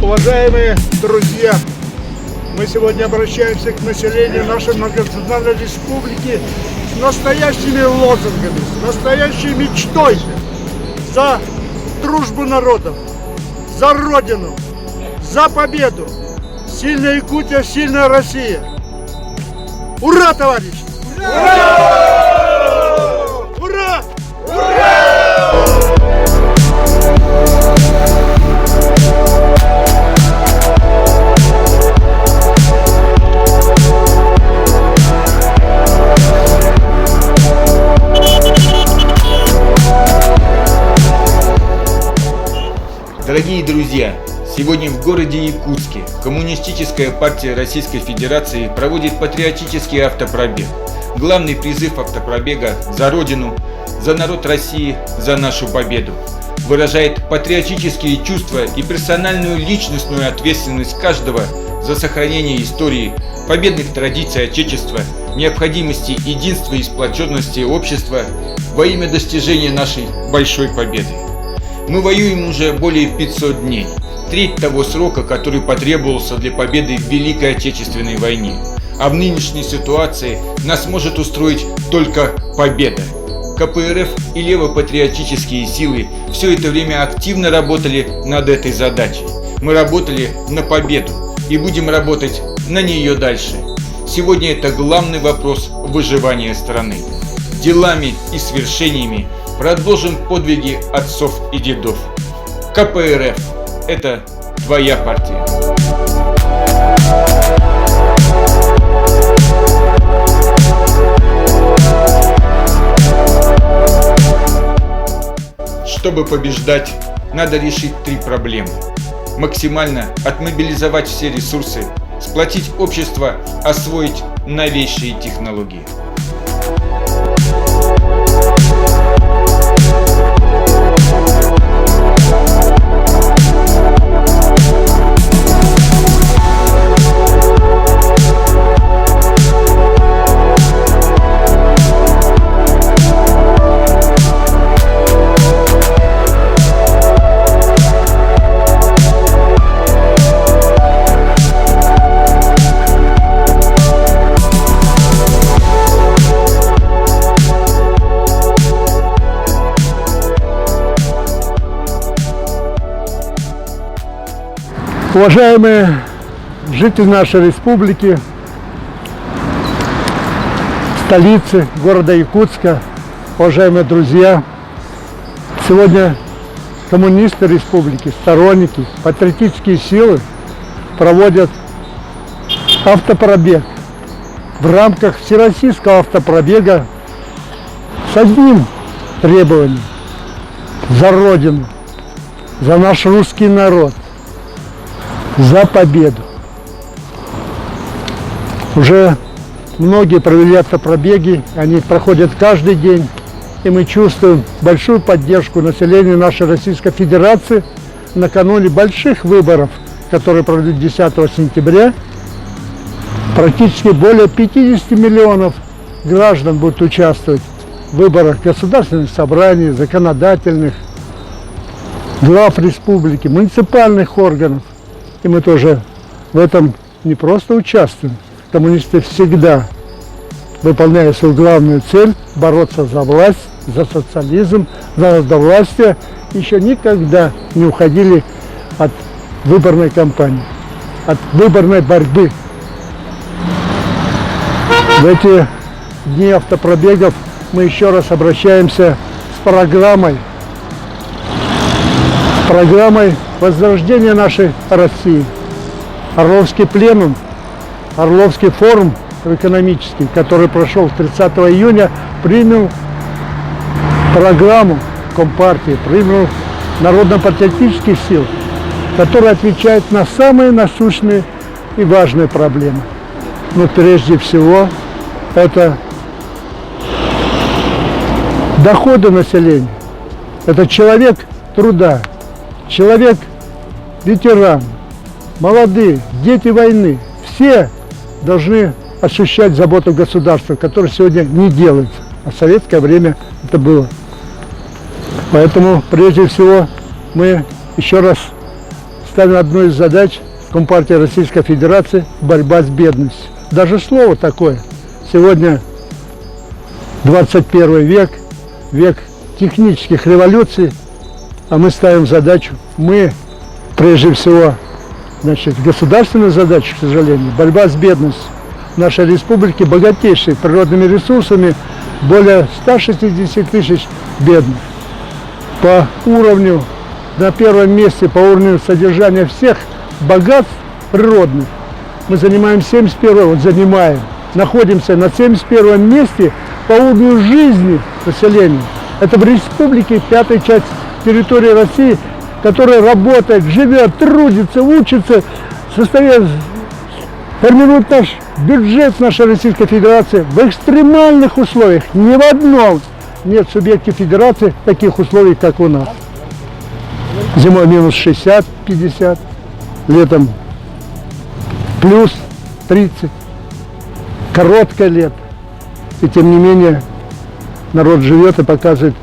Уважаемые друзья, мы сегодня обращаемся к населению нашей многонациональной республики с настоящими лозунгами, с настоящей мечтой за дружбу народов, за Родину, за победу. Сильная Якутия, сильная Россия. Ура, товарищи! Ура! Ура! Ура! Дорогие друзья, сегодня в городе Якутске Коммунистическая партия Российской Федерации проводит патриотический автопробег. Главный призыв автопробега «За Родину, за народ России, за нашу победу» выражает патриотические чувства и персональную личностную ответственность каждого за сохранение истории, победных традиций Отечества, необходимости единства и сплоченности общества во имя достижения нашей большой победы. Мы воюем уже более 500 дней, треть того срока, который потребовался для победы в Великой Отечественной войне. А в нынешней ситуации нас может устроить только победа. КПРФ и левопатриотические силы все это время активно работали над этой задачей. Мы работали на победу и будем работать на нее дальше. Сегодня это главный вопрос выживания страны. Делами и свершениями продолжим подвиги отцов и дедов. КПРФ – это твоя партия. Чтобы побеждать, надо решить 3 проблемы. Максимально отмобилизовать все ресурсы, сплотить общество, освоить новейшие технологии. Уважаемые жители нашей республики, столицы города Якутска, уважаемые друзья, сегодня коммунисты республики, сторонники, патриотические силы проводят автопробег в рамках всероссийского автопробега с одним требованием: за Родину, за наш русский народ, за победу. Уже многие провели автопробеги, они проходят каждый день, и мы чувствуем большую поддержку населения нашей Российской Федерации накануне больших выборов, которые пройдут 10 сентября. Практически более 50 миллионов граждан будут участвовать в выборах государственных собраний, законодательных, глав республики, муниципальных органов. И мы тоже в этом не просто участвуем. Коммунисты всегда, выполняя свою главную цель, бороться за власть, за социализм, за народовластие, еще никогда не уходили от выборной кампании, от выборной борьбы. В эти дни автопробегов мы еще раз обращаемся с программой возрождения нашей России. Орловский пленум, Орловский форум экономический, который прошел 30 июня, принял программу Компартии, принял народно-патриотических сил, которая отвечает на самые насущные и важные проблемы. Но прежде всего это доходы населения, это человек труда, человек-ветеран, молодые, дети войны, все должны ощущать заботу государства, которое сегодня не делается, а в советское время это было. Поэтому, прежде всего, мы еще раз ставим одну из задач Компартии Российской Федерации – борьба с бедностью. Даже слово такое. Сегодня 21 век, век технических революций, а мы ставим задачу, мы прежде всего, значит, государственная задача, к сожалению, борьба с бедностью. Нашей республики богатейшей природными ресурсами, более 160 тысяч бедных. По уровню, на первом месте по уровню содержания всех богатств природных мы занимаем 71-м, находимся на 71-м месте по уровню жизни населения. Это в республике пятая часть территории России, которая работает, живет, трудится, учится, формирует наш бюджет нашей Российской Федерации в экстремальных условиях. Ни в одном нет субъекте федерации таких условий, как у нас. Зимой минус 60-50, летом плюс 30, короткое лето. И тем не менее народ живет и показывает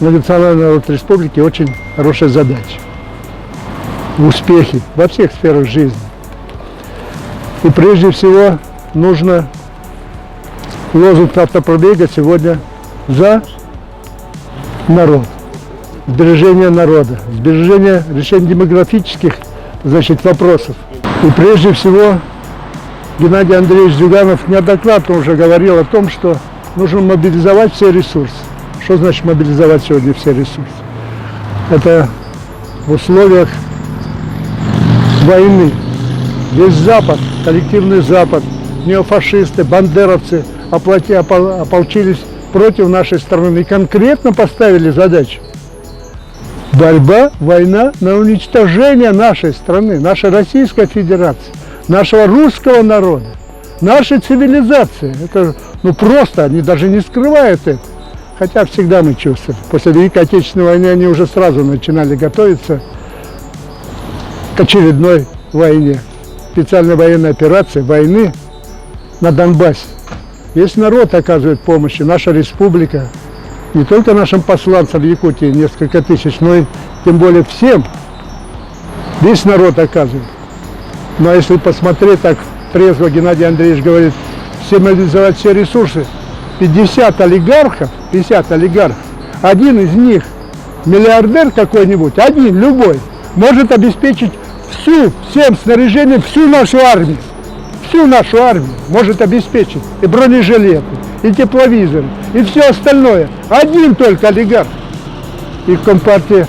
многонациональный народ республики очень хорошая задача. Успехи во всех сферах жизни. И прежде всего нужно лозунг автопробега сегодня за народ. Сбережение народа, сбережение решения демографических, значит, вопросов. И прежде всего Геннадий Андреевич Зюганов неоднократно уже говорил о том, что нужно мобилизовать все ресурсы. Что значит мобилизовать сегодня все ресурсы? Это в условиях войны. Весь Запад, коллективный Запад, неофашисты, бандеровцы ополчились против нашей страны и конкретно поставили задачу. Борьба, война на уничтожение нашей страны, нашей Российской Федерации, нашего русского народа, нашей цивилизации. Это просто, они даже не скрывают это. Хотя всегда мы чувствовали. После Великой Отечественной войны они уже сразу начинали готовиться к очередной войне. Специальной военной операции, войны на Донбассе. Весь народ оказывает помощь, и наша республика, не только нашим посланцам в Якутии, несколько тысяч, но и тем более всем, весь народ оказывает. Но если посмотреть так трезво, Геннадий Андреевич говорит, все мобилизовать все ресурсы, 50 олигархов, один из них, миллиардер какой-нибудь, один, любой, может обеспечить всем снаряжением всю нашу армию может обеспечить, и бронежилеты, и тепловизоры, и все остальное. Один только олигарх. И Компартия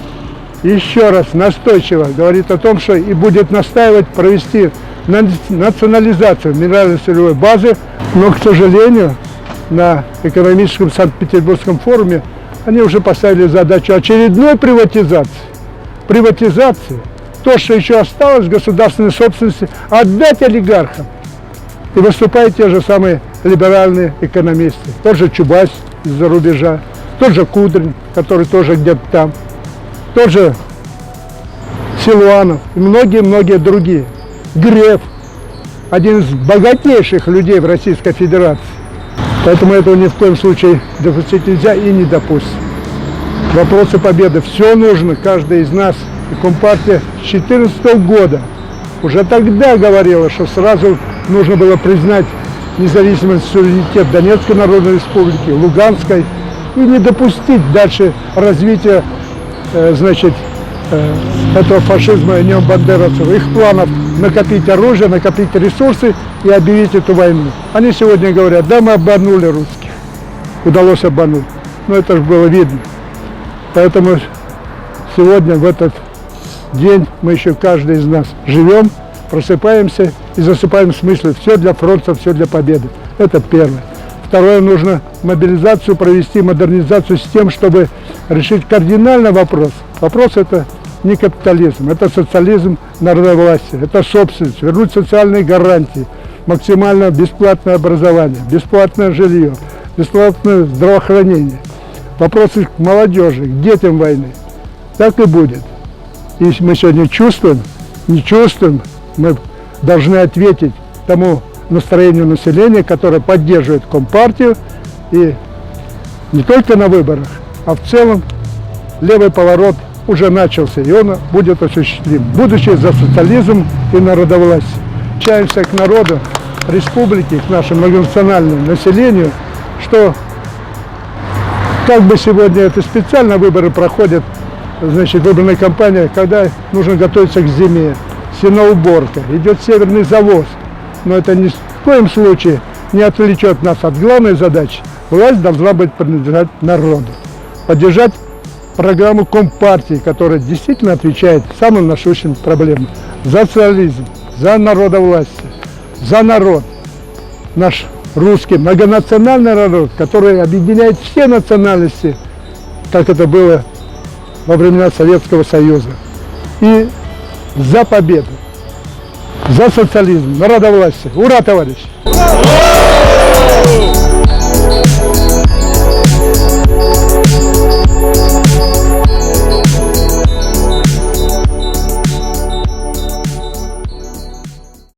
еще раз настойчиво говорит о том, что и будет настаивать провести национализацию минерально-сырьевой базы, но, к сожалению, на экономическом Санкт-Петербургском форуме они уже поставили задачу очередной приватизации, то, что еще осталось в государственной собственности, отдать олигархам. И выступают те же самые либеральные экономисты. Тот же Чубайс из-за рубежа, тот же Кудрин, который тоже где-то там, тот же Силуанов и многие-многие другие. Греф, один из богатейших людей в Российской Федерации. Поэтому этого ни в коем случае допустить нельзя и не допустим. Вопросы победы. Все нужно, каждый из нас. И Компартия с 2014 года уже тогда говорила, что сразу нужно было признать независимость, суверенитет Донецкой Народной Республики, Луганской и не допустить дальше развития, этого фашизма и необандеровцев, их планов накопить оружие, накопить ресурсы и объявить эту войну. Они сегодня говорят, да, мы обманули русских, удалось обмануть, но это же было видно. Поэтому сегодня в этот день мы еще каждый из нас живем, просыпаемся и засыпаем с мыслью, все для фронта, все для победы. Это первое. Второе, нужно мобилизацию провести, модернизацию с тем, чтобы решить кардинально вопрос. Вопрос это не капитализм, это социализм народовластия, это собственность, вернуть социальные гарантии, максимально бесплатное образование, бесплатное жилье, бесплатное здравоохранение. Вопросы к молодежи, к детям войны. Так и будет. Если мы сегодня чувствуем, не чувствуем, мы должны ответить тому настроению населения, которое поддерживает Компартию, и не только на выборах, а в целом левый поворот уже начался, и он будет осуществлен. Будущее за социализм и народовластие. Обращаемся к народу республики, к нашему многонациональному населению, что как бы сегодня это специально выборы проходят, значит, выборная кампания, когда нужно готовиться к зиме, сеноуборка, идет северный завоз, но это ни в коем случае не отвлечет нас от главной задачи. Власть должна быть принадлежать народу. Поддержать программу Компартии, которая действительно отвечает самым насущным проблемам. За социализм, за народовластие, за народ. Наш русский многонациональный народ, который объединяет все национальности, как это было во времена Советского Союза. И за победу, за социализм, народовластие. Ура, товарищи!